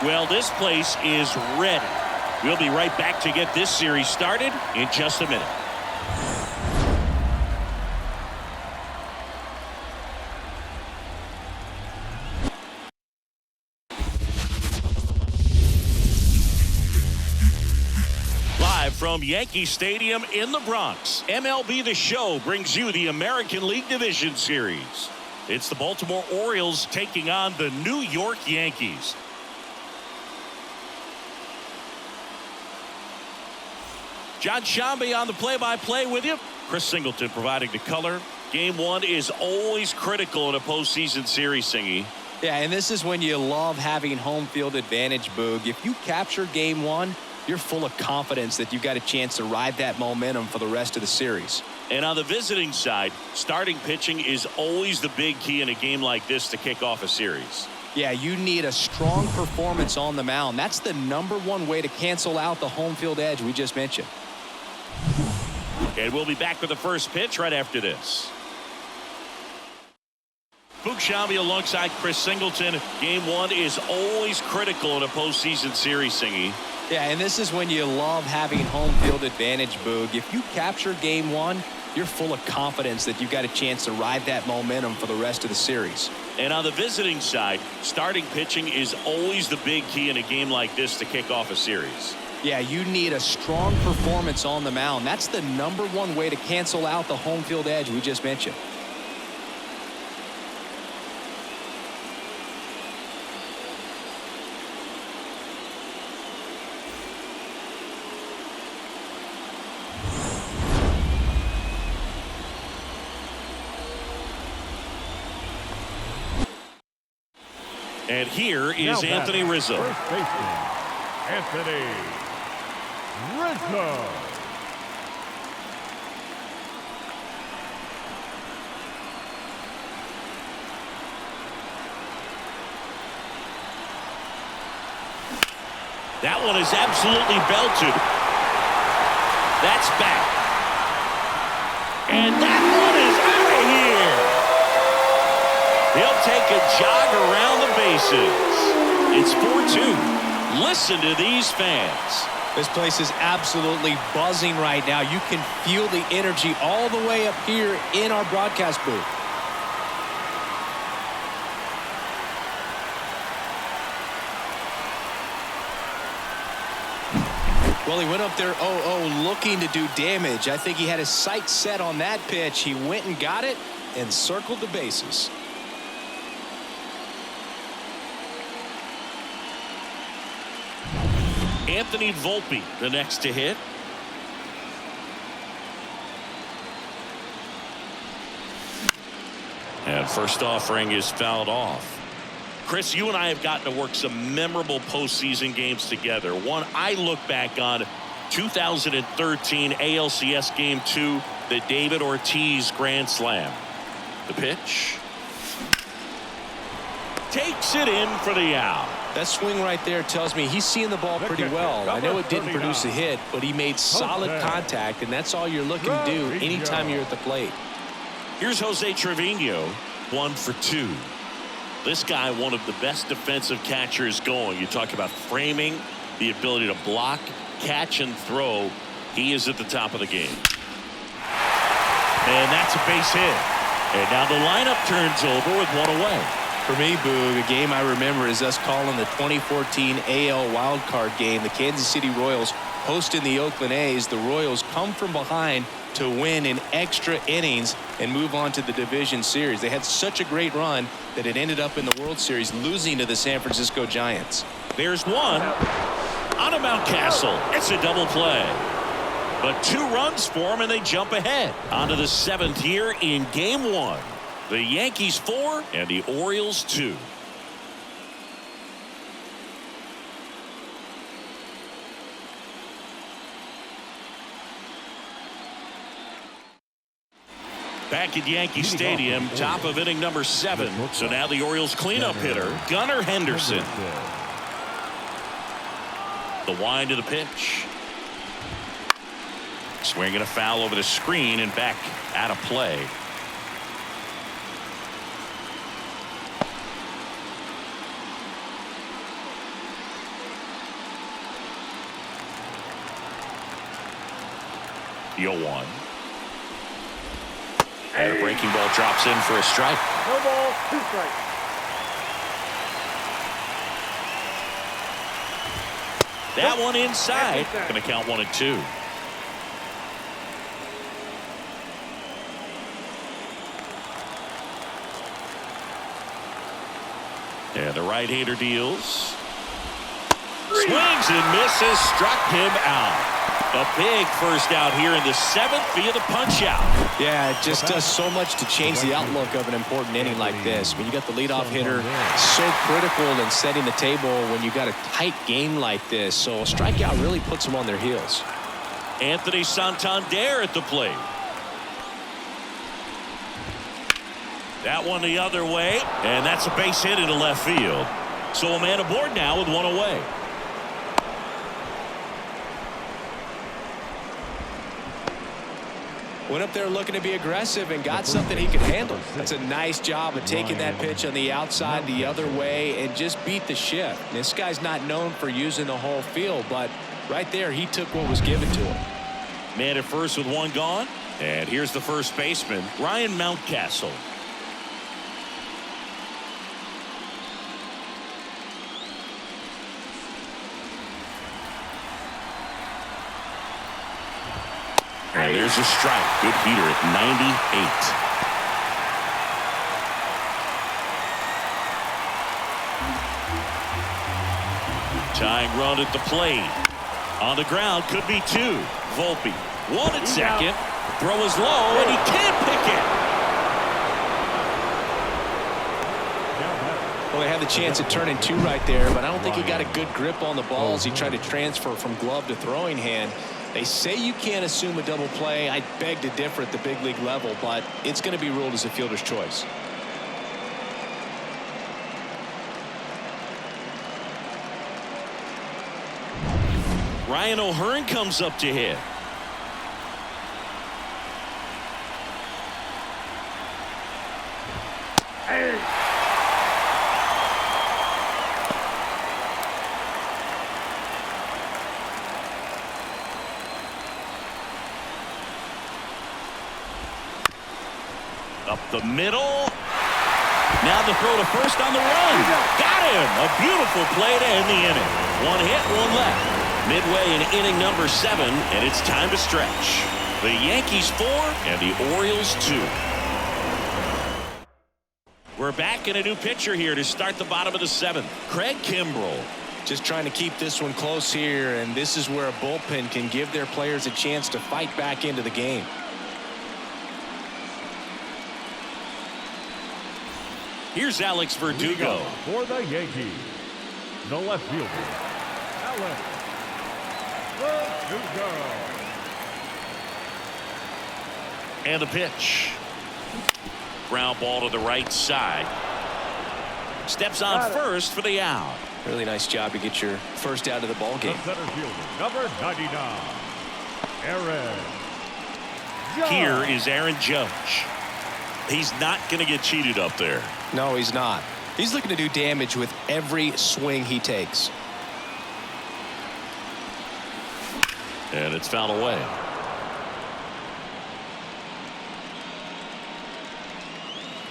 Well, this place is ready. We'll be right back to get this series started in just a minute. Live from Yankee Stadium in the Bronx, MLB The Show brings you the American League Division Series. It's the Baltimore Orioles taking on the New York Yankees. John Shambi on the play-by-play with you. Chris Singleton providing the color. Game one is always critical in a postseason series, Singy. Yeah, and this is when you love having home field advantage, Boog. If you capture game one, you're full of confidence that you've got a chance to ride that momentum for the rest of the series. And on the visiting side, starting pitching is always the big key in a game like this to kick off a series. Yeah, you need a strong performance on the mound. That's the #1 way to cancel out the home field edge we just mentioned. And we'll be back with the first pitch right after this. Boog Shambi alongside Chris Singleton. Game one is always critical in a postseason series, Singy. Yeah, and this is when you love having home field advantage, Boog. If you capture game one, you're full of confidence that you've got a chance to ride that momentum for the rest of the series. And on the visiting side, starting pitching is always the big key in a game like this to kick off a series. Yeah, you need a strong performance on the mound. That's the #1 way to cancel out the home field edge we just mentioned. And here is Anthony Rizzo. First baseman, Anthony Rizzo. That one is absolutely belted. That's back. And that one is out of here. He'll take a jog around the bases. It's 4-2. Listen to these fans. This place is absolutely buzzing right now. You can feel the energy all the way up here in our broadcast booth. Well, he went up there 0-0 looking to do damage. I think he had his sights set on that pitch. He went and got it and circled the bases. Anthony Volpe, the next to hit. And first offering is fouled off. Chris, you and I have gotten to work some memorable postseason games together. One I look back on, 2013 ALCS Game 2, the David Ortiz Grand Slam. The pitch. Takes it in for the out. That swing right there tells me he's seeing the ball pretty well. I know it didn't produce a hit, but he made solid contact, and that's all you're looking to do anytime you're at the plate. Here's Jose Trevino, 1 for 2. This guy, one of the best defensive catchers going. You talk about framing, the ability to block, catch, and throw. He is at the top of the game. And that's a base hit. And now the lineup turns over with one away. For me, Boog, a game I remember is us calling the 2014 AL wildcard game. The Kansas City Royals hosting the Oakland A's. The Royals come from behind to win in extra innings and move on to the division series. They had such a great run that it ended up in the World Series losing to the San Francisco Giants. There's one on a Mountcastle. It's a double play. But 2 runs for him and they jump ahead. On to the 7th here in game 1. The Yankees 4 and the Orioles 2. Back at Yankee Stadium, top of inning number 7. So now the Orioles cleanup hitter, Gunnar Henderson. The wind of the pitch. Swinging a foul over the screen and back out of play. 0-1. And a breaking ball drops in for a strike. No ball, 2 strikes. That one inside. Going to count 1-2. And the right-hander deals. Swings and misses. Struck him out. A big first out here in the 7th via the punch-out. Yeah, it just does so much to change the outlook of an important inning like this. When you got the leadoff hitter, so critical in setting the table when you got a tight game like this. So a strikeout really puts them on their heels. Anthony Santander at the plate. That one the other way, and that's a base hit into left field. So a man aboard now with 1 away. Went up there looking to be aggressive and got something he could handle. That's a nice job of taking that pitch on the outside the other way and just beat the shift. This guy's not known for using the whole field, but right there he took what was given to him. Man at first with 1 gone. And here's the first baseman, Ryan Mountcastle. And there's a strike. Good heater at 98. Tying run at the plate. On the ground, could be 2. Volpe. 1 at second. Throw is low, and he can't pick it. Well, they had the chance at turning 2 right there, but I don't think he got a good grip on the ball as he tried to transfer from glove to throwing hand. They say you can't assume a double play. I beg to differ at the big league level, but it's going to be ruled as a fielder's choice. Ryan O'Hearn comes up to hit. Up the middle. Now the throw to first on the run. Got him. A beautiful play to end the inning. 1 hit, 1 left. Midway in inning number 7, and it's time to stretch. The Yankees 4 and the Orioles 2. We're back in a new pitcher here to start the bottom of the 7th. Craig Kimbrell. Just trying to keep this one close here, and this is where a bullpen can give their players a chance to fight back into the game. Here's Alex Verdugo. For the Yankees, the left fielder, Alex Verdugo. And the pitch. Ground ball to the right side. Steps on first for the out. Really nice job to get your first out of the ball game. The center fielder, number 99, Aaron Judge. Here is Aaron Judge. He's not going to get cheated up there. No, he's not. He's looking to do damage with every swing he takes. And it's fouled away.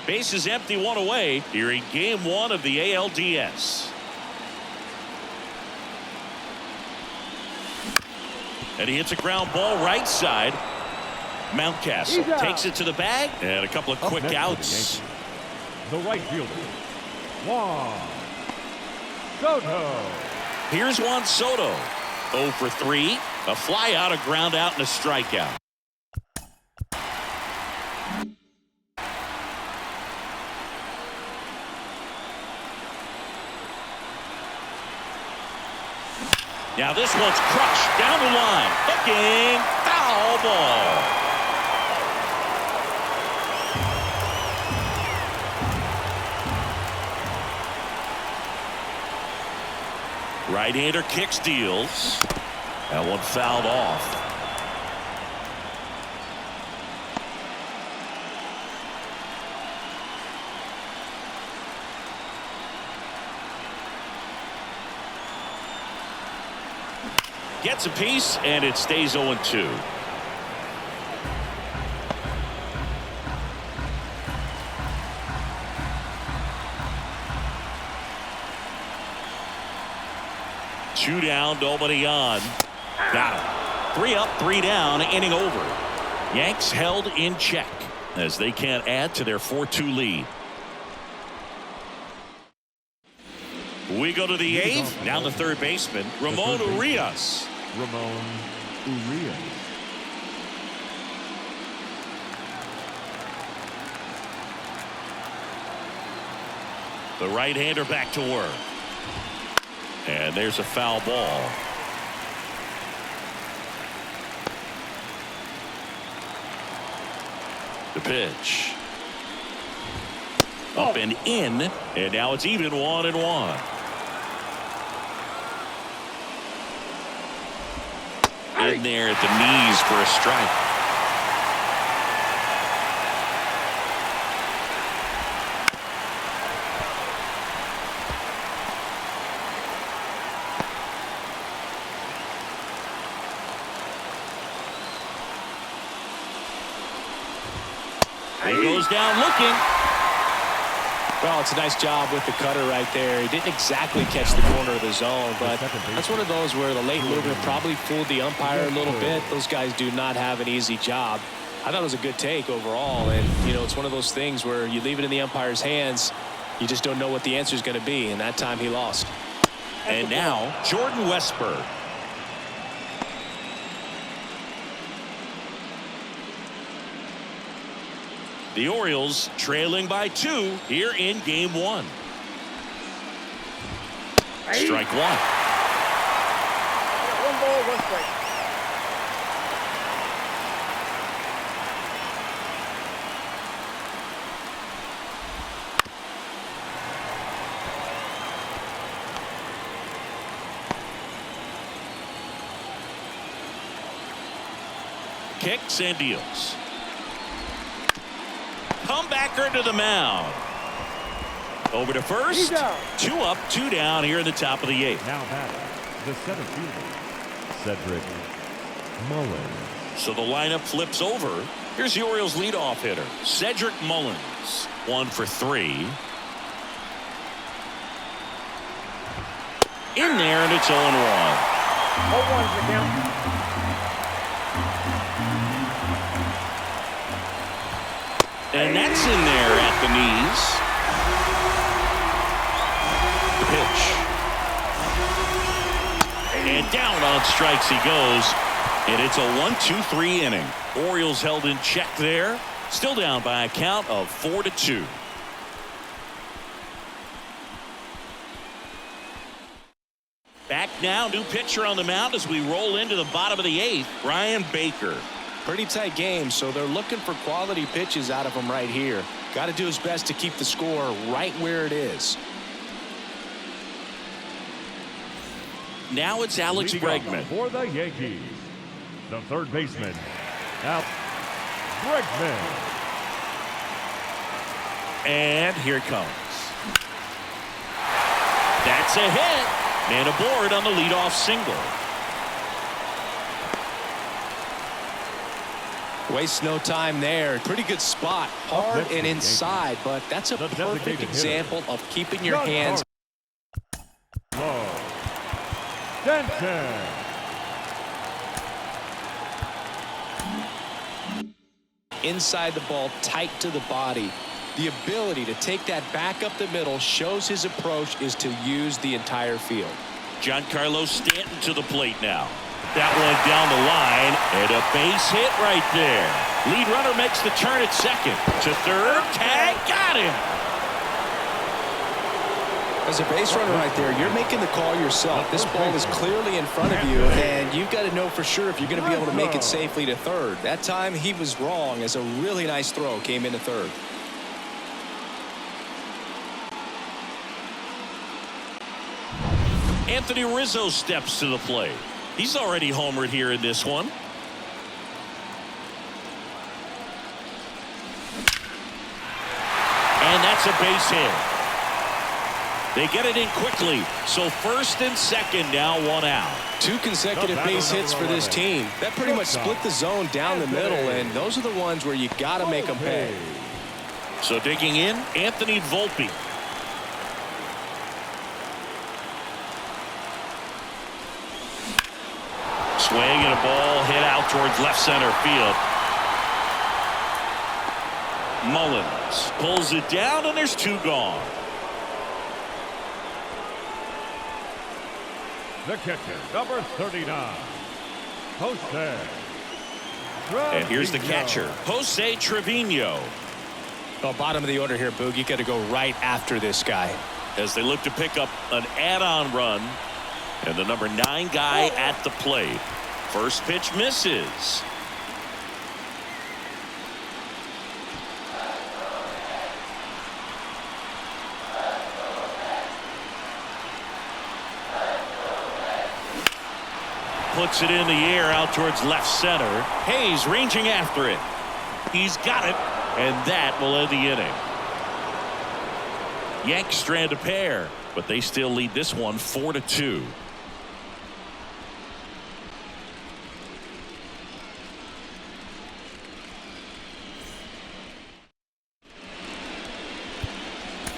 Base is empty, 1 away here in game 1 of the ALDS. And he hits a ground ball right side. Mountcastle takes it to the bag, and a couple of quick outs. The right fielder, Juan Soto. Here's Juan Soto. 0 for 3. A fly out, a ground out, and a strikeout. Now this one's crushed down the line. Hooking, foul ball. Right-hander kicks, deals. That one fouled off. Gets a piece, and it stays 0-2. 2 down, nobody on. Got him. 3 up, 3 down, inning over. Yanks held in check as they can't add to their 4-2 lead. We go to the 8th. Now the third baseman, Ramon Urias. Ramon Urias. The right-hander back to work. And there's a foul ball. The pitch. Up and in. And now it's even 1-1. In there at the knees for a strike. He goes down looking. Well, it's a nice job with the cutter right there. He didn't exactly catch the corner of the zone, but that's one of those where the late movement probably fooled the umpire a little bit. Those guys do not have an easy job. I thought it was a good take overall, and you know, it's one of those things where you leave it in the umpire's hands. You just don't know what the answer is going to be, and that time he lost. And now Jordan Westburg. The Orioles trailing by 2 here in game 1. Strike 1. 1 ball, 1 strike. Kicks and deals. Comebacker to the mound. Over to first. 2 up, 2 down here in the top of the 8th. Now batting, the center fielder, Cedric Mullins. So the lineup flips over. Here's the Orioles leadoff hitter, Cedric Mullins. 1 for 3. In there, and it's 0-1. 0-1 for count. And that's in there at the knees. The pitch. And down on strikes he goes. And it's a 1-2-3 inning. Orioles held in check there. Still down by a count of 4-2. Back now, new pitcher on the mound as we roll into the bottom of the 8th, Ryan Baker. Pretty tight game, so they're looking for quality pitches out of him right here. Got to do his best to keep the score right where it is. Now it's Alex Bregman. For the Yankees, the third baseman, Alex Bregman. And here it comes. That's a hit. And aboard on the leadoff single. Wastes no time there. Pretty good spot. Hard and inside, but that's a perfect example of keeping your hands. Denton. Inside the ball, tight to the body. The ability to take that back up the middle shows his approach is to use the entire field. Giancarlo Stanton to the plate now. That one down the line, and a base hit right there. Lead runner makes the turn at second. To third, tag, got him. As a base runner right there, you're making the call yourself. This ball is clearly in front of you, and you've got to know for sure if you're going to be able to make it safely to third. That time he was wrong, as a really nice throw came into third. Anthony Rizzo steps to the plate. He's already homered here in this one. And that's a base hit. They get it in quickly. So first and second, now 1 out. 2 consecutive base hits for this team. That pretty much split the zone down the middle, and those are the ones where you got to make them pay. So digging in, Anthony Volpe. Swing and a ball hit out towards left center field. Mullins pulls it down, and there's two gone. The catcher, number 39, Jose. And here's the catcher, Jose Trevino. Well, bottom of the order here, Boog. You got to go right after this guy. As they look to pick up an add-on run. And the number 9 guy at the plate. First pitch misses. Puts it in the air out towards left center. Hayes ranging after it. He's got it, and that will end the inning. Yanks strand a pair, but they still lead this one 4-2.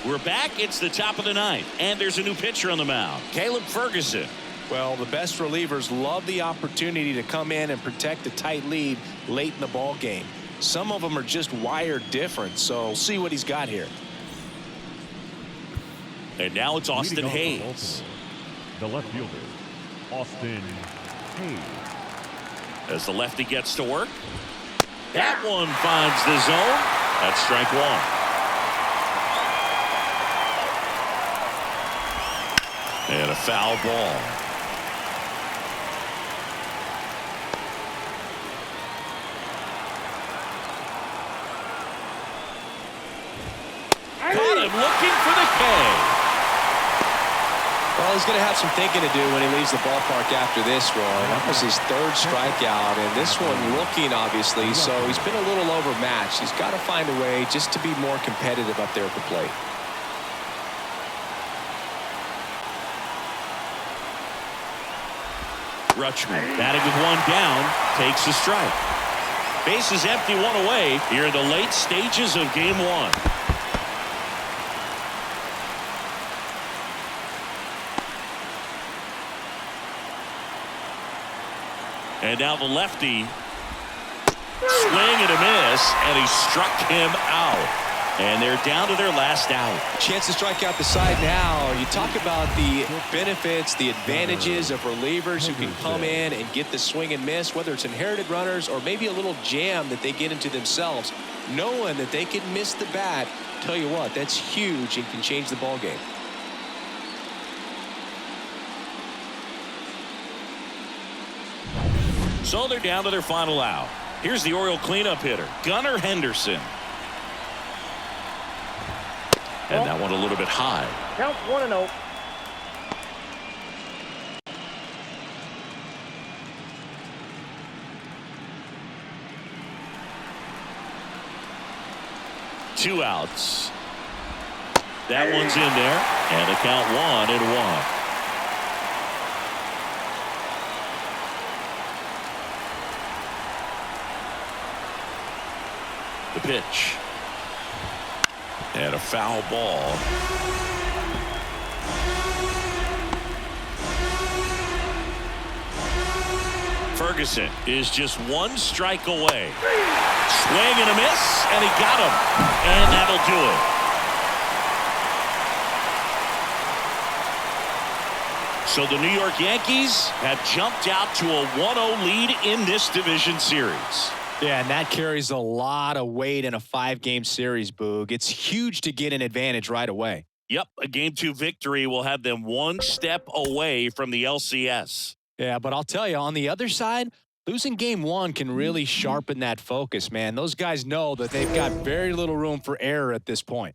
We're back. It's the top of the ninth, and there's a new pitcher on the mound, Caleb Ferguson. Well, the best relievers love the opportunity to come in and protect a tight lead late in the ball game. Some of them are just wired different, so we'll see what he's got here. And now it's Austin Leading off Hayes. The left fielder, Austin Hayes. As the lefty gets to work. That one finds the zone. That's strike one. And a foul ball. Caught him looking for the K. Well, he's going to have some thinking to do when he leaves the ballpark after this one. That was his third strikeout, and this one looking, obviously, so he's been a little overmatched. He's got to find a way just to be more competitive up there at the plate. Rutschman batting with one down, takes a strike. Base is empty, one away here in the late stages of game one. And now the lefty. Swing and a miss, and he struck him out. And they're down to their last out. Chance to strike out the side now. You talk about the benefits, the advantages of relievers who can come in and get the swing and miss, whether it's inherited runners or maybe a little jam that they get into themselves. Knowing that they can miss the bat, tell you what, that's huge and can change the ball game. So they're down to their final out. Here's the Oriole cleanup hitter, Gunnar Henderson. And that one a little bit high. Count 1-0. Two outs. That one's in there, and a count 1-1. The pitch. And a foul ball. Ferguson is just one strike away. Swing and a miss, and he got him. And that'll do it. So the New York Yankees have jumped out to a 1-0 lead in this division series. Yeah, and that carries a lot of weight in a 5-game series, Boog. It's huge to get an advantage right away. Yep, a Game 2 victory will have them one step away from the LCS. Yeah, but I'll tell you, on the other side, losing Game 1 can really sharpen that focus, man. Those guys know that they've got very little room for error at this point.